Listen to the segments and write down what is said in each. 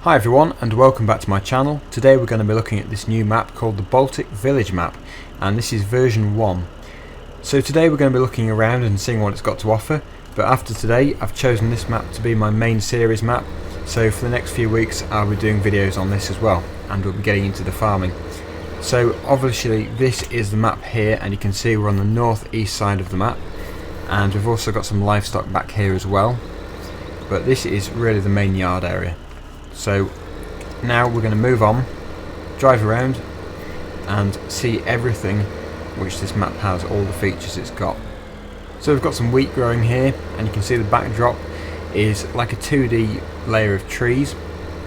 Hi everyone and welcome back to my channel. Today we're going to be looking at this new map called the Baltic Village Map, and this is version 1. So today we're going to be looking around and seeing what it's got to offer, but after today I've chosen this map to be my main series map, so for the next few weeks I'll be doing videos on this as well, and we'll be getting into the farming. So obviously this is the map here, and you can see we're on the northeast side of the map, and we've also got some livestock back here as well, but this is really the main yard area. So now we're going to move on, drive around and see everything which this map has, all the features it's got. So we've got some wheat growing here, and you can see the backdrop is like a 2D layer of trees,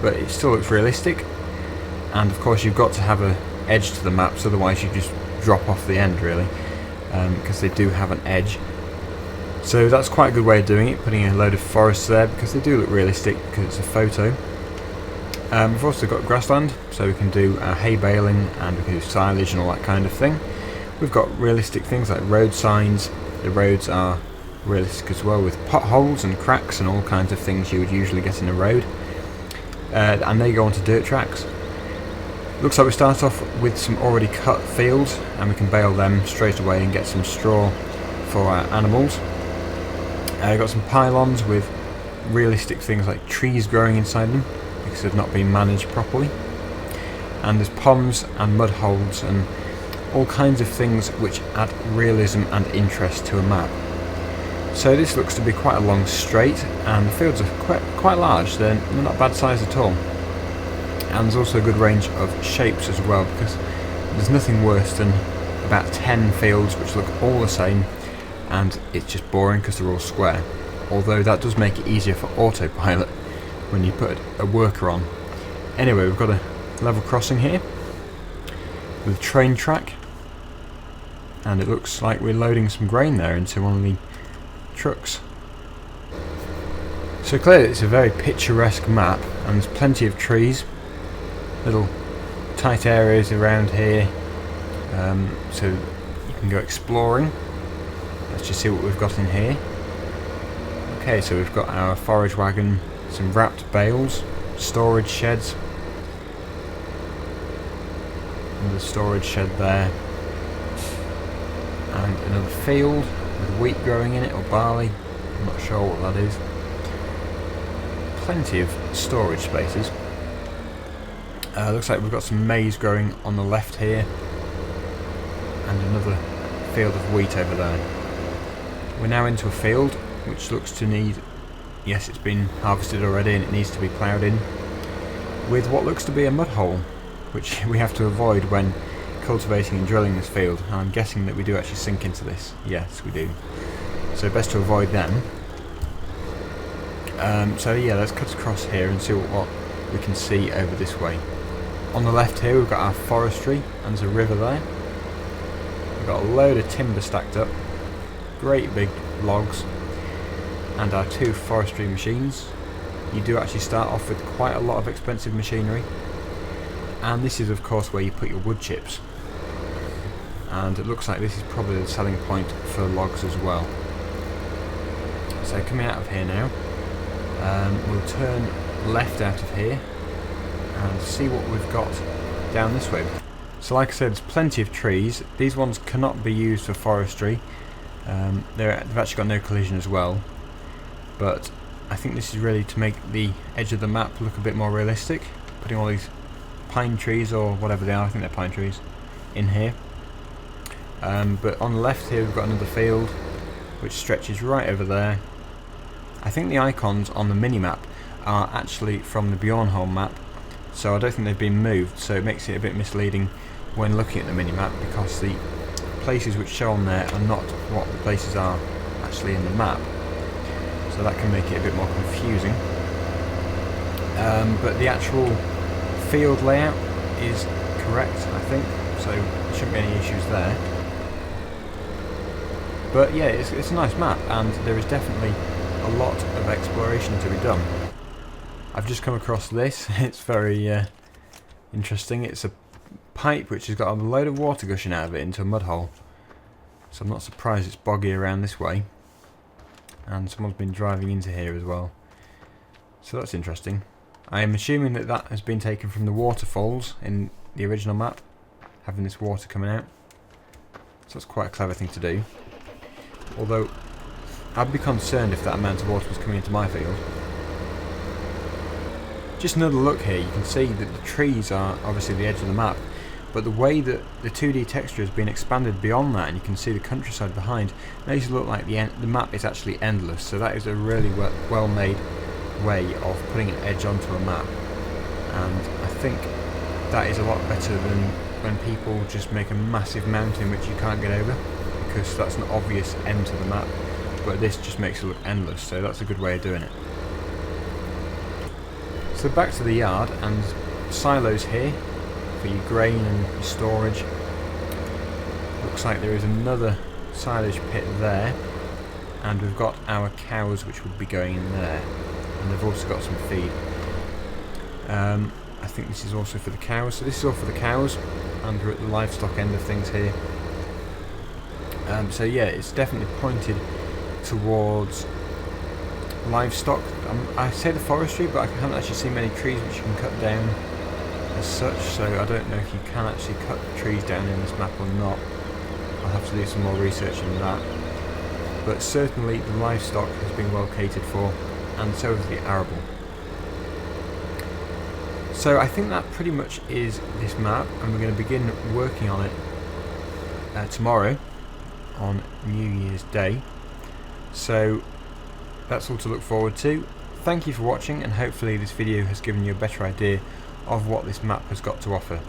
but it still looks realistic. And of course you've got to have an edge to the maps, otherwise you just drop off the end really, because they do have an edge. So that's quite a good way of doing it, putting a load of forests there, because they do look realistic because it's a photo. We've also got grassland, so we can do hay baling and we can do silage and all that kind of thing. We've got realistic things like road signs. The roads are realistic as well, with potholes and cracks and all kinds of things you would usually get in a road. And they go onto dirt tracks. Looks like we start off with some already cut fields, and we can bale them straight away and get some straw for our animals. We've got some pylons with realistic things like trees growing inside them, because they've not been managed properly. And there's ponds and mud holes and all kinds of things which add realism and interest to a map. So this looks to be quite a long straight, and the fields are quite large. They're not bad size at all. And there's also a good range of shapes as well, because there's nothing worse than about 10 fields which look all the same, and it's just boring because they're all square. Although that does make it easier for autopilot when you put a worker on. Anyway, we've got a level crossing here with a train track, and it looks like we're loading some grain there into one of the trucks. So clearly it's a very picturesque map, and there's plenty of trees, little tight areas around here, so you can go exploring. Let's just see what we've got in here. Okay, so we've got our forage wagon, some wrapped bales, storage sheds, another storage shed there, and another field with wheat growing in it, or barley, I'm not sure what that is. Plenty of storage spaces. Looks like we've got some maize growing on the left here, and another field of wheat over there. We're now into a field which looks to need, yes, it's been harvested already and it needs to be ploughed in, with what looks to be a mud hole, which we have to avoid when cultivating and drilling this field. And I'm guessing that we do actually sink into this. Yes, we do. So best to avoid them. So yeah, let's cut across here and see what we can see over this way. On the left here we've got our forestry, and there's a river there. We've got a load of timber stacked up, great big logs, and our 2 forestry machines. You do actually start off with quite a lot of expensive machinery, and this is of course where you put your wood chips, and it looks like this is probably the selling point for logs as well. So coming out of here now, we'll turn left out of here and see what we've got down this way. So like I said, there's plenty of trees. These ones cannot be used for forestry. They've actually got no collision as well, but I think this is really to make the edge of the map look a bit more realistic, putting all these pine trees, or whatever they are, I think they're pine trees, in here. But on the left here we've got another field which stretches right over there. I think the icons on the mini-map are actually from the Bjornholm map, so I don't think they've been moved, so it makes it a bit misleading when looking at the mini-map, because the places which show on there are not what the places are actually in the map, so that can make it a bit more confusing. But the actual field layout is correct, I think, so there shouldn't be any issues there. But yeah, it's a nice map, and there is definitely a lot of exploration to be done. I've just come across this. It's very interesting. It's a pipe which has got a load of water gushing out of it into a mud hole, so I'm not surprised it's boggy around this way, and someone's been driving into here as well, so that's interesting. I am assuming that that has been taken from the waterfalls in the original map, having this water coming out. So that's quite a clever thing to do. Although, I'd be concerned if that amount of water was coming into my field. Just another look here, you can see that the trees are obviously the edge of the map, but the way that the 2D texture has been expanded beyond that, and you can see the countryside behind, makes it look like the map is actually endless. So that is a really well made way of putting an edge onto a map, and I think that is a lot better than when people just make a massive mountain which you can't get over, because that's an obvious end to the map, but this just makes it look endless, so that's a good way of doing it. So back to the yard, and silos here for your grain and your storage. Looks like there is another silage pit there, and we've got our cows which would be going in there, and they've also got some feed. I think this is also for the cows, so this is all for the cows, and we're at the livestock end of things here. So yeah, it's definitely pointed towards livestock. I say the forestry, but I haven't actually seen many trees which you can cut down as such, so I don't know if you can actually cut trees down in this map or not. I'll have to do some more research on that. But certainly the livestock has been well catered for, and so has the arable. So I think that pretty much is this map, and we're going to begin working on it tomorrow on New Year's Day. So that's all to look forward to. Thank you for watching, and hopefully this video has given you a better idea of what this map has got to offer.